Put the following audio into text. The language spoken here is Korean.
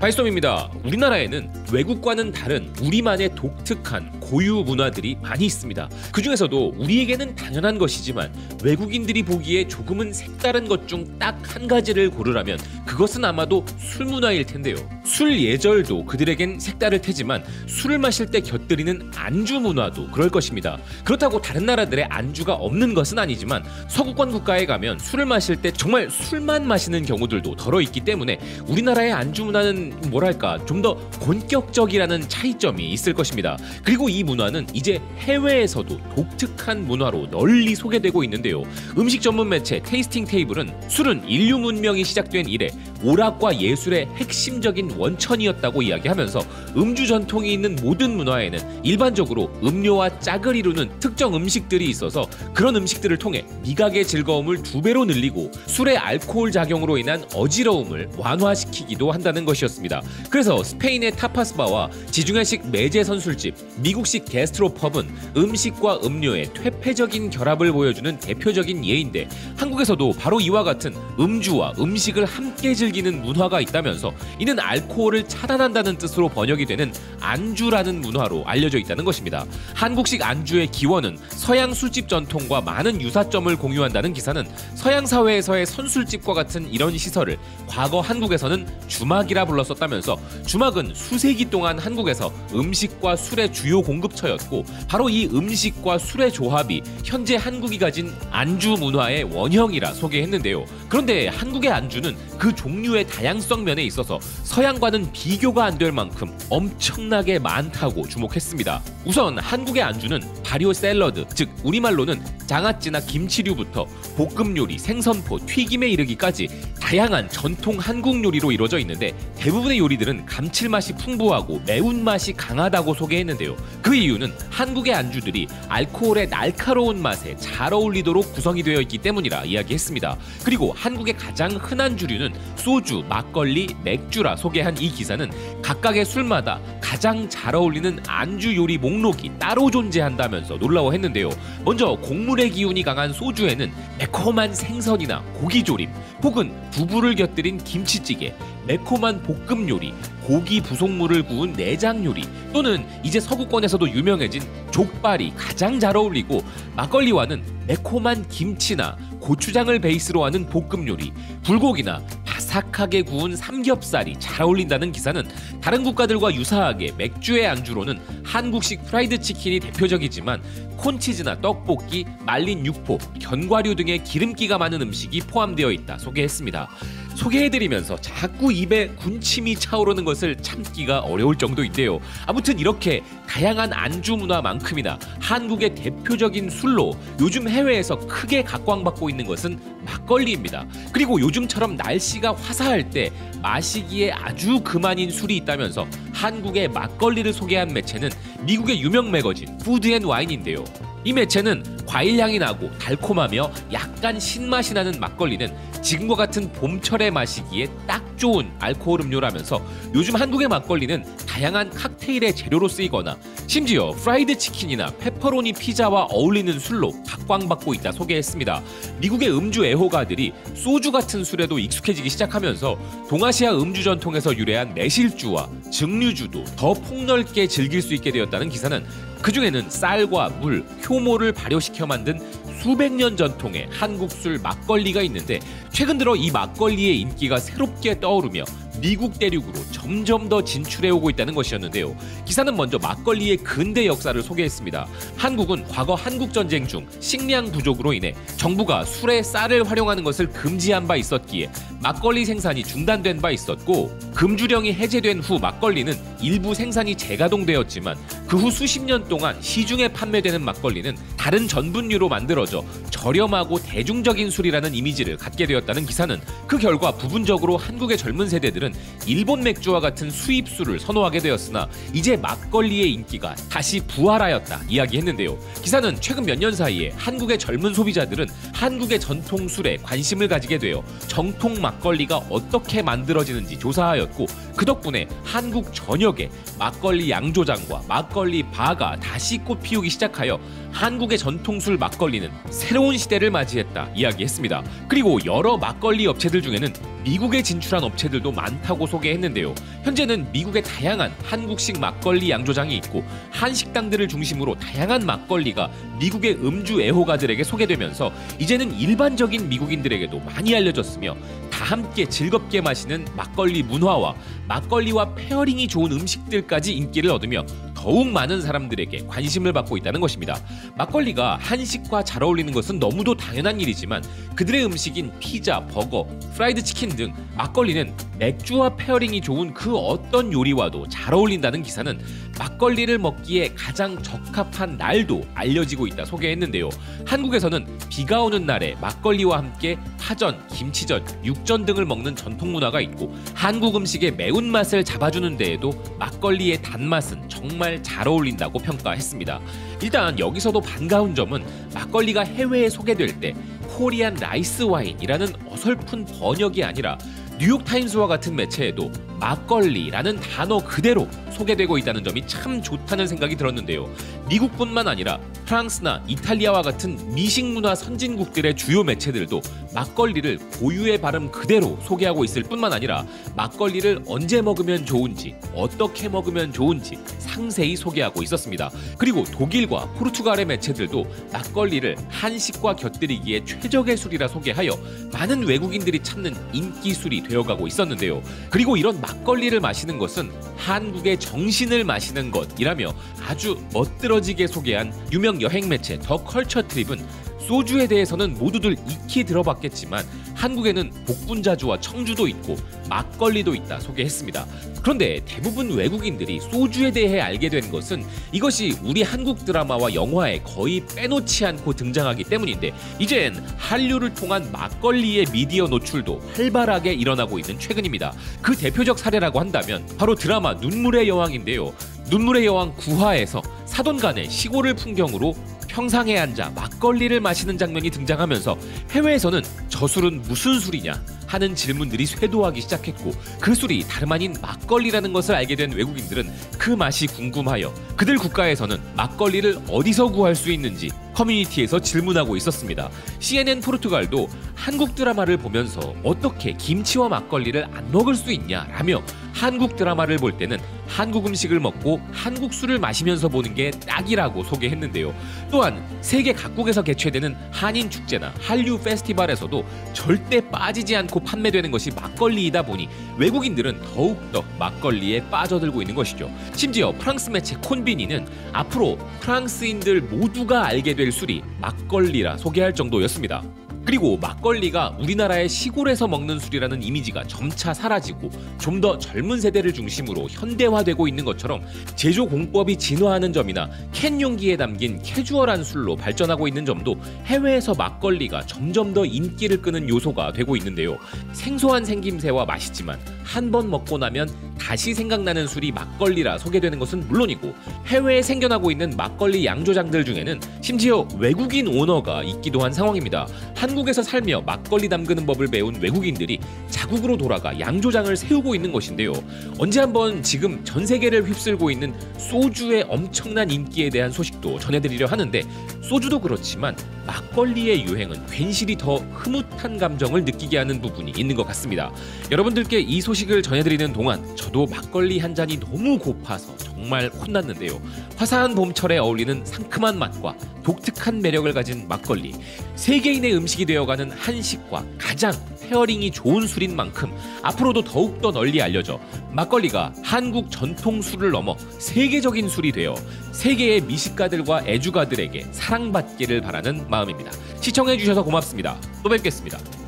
바이스톰입니다. 우리나라에는 외국과는 다른 우리만의 독특한 고유 문화들이 많이 있습니다. 그 중에서도 우리에게는 당연한 것이지만 외국인들이 보기에 조금은 색다른 것 중 딱 한 가지를 고르라면 그것은 아마도 술 문화일 텐데요. 술 예절도 그들에겐 색다를 테지만 술을 마실 때 곁들이는 안주 문화도 그럴 것입니다. 그렇다고 다른 나라들의 안주가 없는 것은 아니지만 서구권 국가에 가면 술을 마실 때 정말 술만 마시는 경우들도 덜어 있기 때문에 우리나라의 안주 문화는 뭐랄까 좀 더 본격적이라는 차이점이 있을 것입니다. 그리고 이 문화는 이제 해외에서도 독특한 문화로 널리 소개되고 있는데요. 음식 전문 매체 테이스팅 테이블은 술은 인류 문명이 시작된 이래 오락과 예술의 핵심적인 원천이었다고 이야기하면서 음주 전통이 있는 모든 문화에는 일반적으로 음료와 짝을 이루는 특정 음식들이 있어서 그런 음식들을 통해 미각의 즐거움을 2배로 늘리고 술의 알코올 작용으로 인한 어지러움을 완화시키기도 한다는 것이었습니다. 그래서 스페인의 타파스바와 지중해식 메제 선술집, 미국식 게스트로펍은 음식과 음료의 퇴폐적인 결합을 보여주는 대표적인 예인데 한국에서도 바로 이와 같은 음주와 음식을 함께 즐기는 문화가 있다면서 이는 알코올을 차단한다는 뜻으로 번역이 되는 안주라는 문화로 알려져 있다는 것입니다. 한국식 안주의 기원은 서양 술집 전통과 많은 유사점을 공유한다는 기사는 서양 사회에서의 선술집과 같은 이런 시설을 과거 한국에서는 주막이라 불렀었다면서 주막은 수세기 동안 한국에서 음식과 술의 주요 공급처였고 바로 이 음식과 술의 조합이 현재 한국이 가진 안주 문화의 원형이라 소개했는데요. 그런데 한국의 안주는 그 종류의 다양성 면에 있어서 서양과는 비교가 안 될 만큼 엄청나게 많다고 주목했습니다. 우선 한국의 안주는 발효 샐러드, 즉 우리말로는 장아찌나 김치류부터 볶음 요리, 생선포, 튀김에 이르기까지 다양한 전통 한국 요리로 이루어져 있는데 대부분의 요리들은 감칠맛이 풍부하고 매운맛이 강하다고 소개했는데요. 그 이유는 한국의 안주들이 알코올의 날카로운 맛에 잘 어울리도록 구성이 되어 있기 때문이라 이야기했습니다. 그리고 한국의 가장 흔한 주류는 소주, 막걸리, 맥주라 소개한 이 기사는 각각의 술마다 가장 잘 어울리는 안주 요리 목록이 따로 존재한다면서 놀라워했는데요. 먼저 곡물의 기운이 강한 소주에는 매콤한 생선이나 고기조림 혹은 두부를 곁들인 김치찌개, 매콤한 볶음 요리, 고기 부속물을 구운 내장 요리 또는 이제 서구권에서도 유명해진 족발이 가장 잘 어울리고 막걸리와는 매콤한 김치나 고추장을 베이스로 하는 볶음 요리, 불고기나 바삭하게 구운 삼겹살이 잘 어울린다는 기사는 다른 국가들과 유사하게 맥주의 안주로는 한국식 프라이드 치킨이 대표적이지만 콘치즈나 떡볶이, 말린 육포, 견과류 등의 기름기가 많은 음식이 포함되어 있다 소개했습니다. 소개해드리면서 자꾸 입에 군침이 차오르는 것을 참기가 어려울 정도인데요. 아무튼 이렇게 다양한 안주 문화만큼이나 한국의 대표적인 술로 요즘 해외에서 크게 각광받고 있는 것은 막걸리입니다. 그리고 요즘처럼 날씨가 화사할 때 마시기에 아주 그만인 술이 있다면서 한국의 막걸리를 소개한 매체는 미국의 유명 매거진 푸드앤와인인데요. 이 매체는 과일향이 나고 달콤하며 약간 신맛이 나는 막걸리는 지금과 같은 봄철에 마시기에 딱 좋은 알코올 음료라면서 요즘 한국의 막걸리는 다양한 칵테일의 재료로 쓰이거나 심지어 프라이드 치킨이나 페퍼로니 피자와 어울리는 술로 각광받고 있다 소개했습니다. 미국의 음주 애호가들이 소주 같은 술에도 익숙해지기 시작하면서 동아시아 음주 전통에서 유래한 매실주와 증류주도 더 폭넓게 즐길 수 있게 되었다는 기사는 그 중에는 쌀과 물, 효모를 발효시켜 만든 수백 년 전통의 한국 술 막걸리가 있는데 최근 들어 이 막걸리의 인기가 새롭게 떠오르며 미국 대륙으로 점점 더 진출해오고 있다는 것이었는데요. 기사는 먼저 막걸리의 근대 역사를 소개했습니다. 한국은 과거 한국전쟁 중 식량 부족으로 인해 정부가 술에 쌀을 활용하는 것을 금지한 바 있었기에 막걸리 생산이 중단된 바 있었고 금주령이 해제된 후 막걸리는 일부 생산이 재가동되었지만 그 후 수십 년 동안 시중에 판매되는 막걸리는 다른 전분류로 만들어져 저렴하고 대중적인 술이라는 이미지를 갖게 되었다는 기사는 그 결과 부분적으로 한국의 젊은 세대들은 일본 맥주와 같은 수입 술을 선호하게 되었으나 이제 막걸리의 인기가 다시 부활하였다 이야기했는데요. 기사는 최근 몇 년 사이에 한국의 젊은 소비자들은 한국의 전통 술에 관심을 가지게 되어 정통 막걸리가 어떻게 만들어지는지 조사하였고 그 덕분에 한국 전역에 막걸리 양조장과 막걸리 바가 다시 꽃 피우기 시작하여 한국의 전통술 막걸리는 새로운 시대를 맞이했다 이야기했습니다. 그리고 여러 막걸리 업체들 중에는 미국에 진출한 업체들도 많다고 소개했는데요. 현재는 미국의 다양한 한국식 막걸리 양조장이 있고 한식당들을 중심으로 다양한 막걸리가 미국의 음주 애호가들에게 소개되면서 이제는 일반적인 미국인들에게도 많이 알려졌으며 다 함께 즐겁게 마시는 막걸리 문화와 막걸리와 페어링이 좋은 음식들까지 인기를 얻으며 더욱 많은 사람들에게 관심을 받고 있다는 것입니다. 막걸리가 한식과 잘 어울리는 것은 너무도 당연한 일이지만 그들의 음식인 피자, 버거, 프라이드 치킨 등 막걸리는 맥주와 페어링이 좋은 그 어떤 요리와도 잘 어울린다는 기사는 막걸리를 먹기에 가장 적합한 날도 알려지고 있다 소개했는데요. 한국에서는 비가 오는 날에 막걸리와 함께 파전, 김치전, 육전 등을 먹는 전통 문화가 있고 한국 음식의 매운맛을 잡아주는 데에도 막걸리의 단맛은 정말 잘 어울린다고 평가했습니다. 일단 여기서도 반가운 점은 막걸리가 해외에 소개될 때 코리안 라이스 와인이라는 어설픈 번역이 아니라 뉴욕타임스와 같은 매체에도 막걸리라는 단어 그대로 소개되고 있다는 점이 참 좋다는 생각이 들었는데요. 미국뿐만 아니라 프랑스나 이탈리아와 같은 미식문화 선진국들의 주요 매체들도 막걸리를 고유의 발음 그대로 소개하고 있을 뿐만 아니라 막걸리를 언제 먹으면 좋은지, 어떻게 먹으면 좋은지 상세히 소개하고 있었습니다. 그리고 독일과 포르투갈의 매체들도 막걸리를 한식과 곁들이기에 최적의 술이라 소개하여 많은 외국인들이 찾는 인기 술이 되어가고 있었는데요. 그리고 이런 막걸리를 마시는 것은 한국의 정신을 마시는 것이라며 아주 멋들어지게 소개한 유명 여행 매체 더 컬처 트립은 소주에 대해서는 모두들 익히 들어봤겠지만 한국에는 복분자주와 청주도 있고 막걸리도 있다 소개했습니다. 그런데 대부분 외국인들이 소주에 대해 알게 된 것은 이것이 우리 한국 드라마와 영화에 거의 빼놓지 않고 등장하기 때문인데 이젠 한류를 통한 막걸리의 미디어 노출도 활발하게 일어나고 있는 최근입니다. 그 대표적 사례라고 한다면 바로 드라마 눈물의 여왕인데요. 눈물의 여왕 9화에서 사돈간의 시골을 풍경으로 평상에 앉아 막걸리를 마시는 장면이 등장하면서 해외에서는 저 술은 무슨 술이냐 하는 질문들이 쇄도하기 시작했고 그 술이 다름 아닌 막걸리라는 것을 알게 된 외국인들은 그 맛이 궁금하여 그들 국가에서는 막걸리를 어디서 구할 수 있는지 커뮤니티에서 질문하고 있었습니다. CNN 포르투갈도 한국 드라마를 보면서 어떻게 김치와 막걸리를 안 먹을 수 있냐라며 한국 드라마를 볼 때는 한국 음식을 먹고 한국 술을 마시면서 보는 게 딱이라고 소개했는데요. 또한 세계 각국에서 개최되는 한인 축제나 한류 페스티벌에서도 절대 빠지지 않고 판매되는 것이 막걸리이다 보니 외국인들은 더욱더 막걸리에 빠져들고 있는 것이죠. 심지어 프랑스 매체 콘비니는 앞으로 프랑스인들 모두가 알게 될 술이 막걸리라 소개할 정도였습니다. 그리고 막걸리가 우리나라의 시골에서 먹는 술이라는 이미지가 점차 사라지고 좀 더 젊은 세대를 중심으로 현대화되고 있는 것처럼 제조 공법이 진화하는 점이나 캔 용기에 담긴 캐주얼한 술로 발전하고 있는 점도 해외에서 막걸리가 점점 더 인기를 끄는 요소가 되고 있는데요. 생소한 생김새와 맛이지만 한 번 먹고 나면 다시 생각나는 술이 막걸리라 소개되는 것은 물론이고 해외에 생겨나고 있는 막걸리 양조장들 중에는 심지어 외국인 오너가 있기도 한 상황입니다. 한국에서 살며 막걸리 담그는 법을 배운 외국인들이 자국으로 돌아가 양조장을 세우고 있는 것인데요. 언제 한번 지금 전 세계를 휩쓸고 있는 소주의 엄청난 인기에 대한 소식도 전해드리려 하는데 소주도 그렇지만 막걸리의 유행은 괜시리 더 흐뭇한 감정을 느끼게 하는 부분이 있는 것 같습니다. 여러분들께 이 소식을 전해드리는 동안 저도 막걸리 한 잔이 너무 고파서 정말 혼났는데요. 화사한 봄철에 어울리는 상큼한 맛과 독특한 매력을 가진 막걸리, 세계인의 음식이 되어가는 한식과 가장 페어링이 좋은 술인 만큼 앞으로도 더욱더 널리 알려져 막걸리가 한국 전통 술을 넘어 세계적인 술이 되어 세계의 미식가들과 애주가들에게 사랑받기를 바라는 마음입니다. 시청해주셔서 고맙습니다. 또 뵙겠습니다.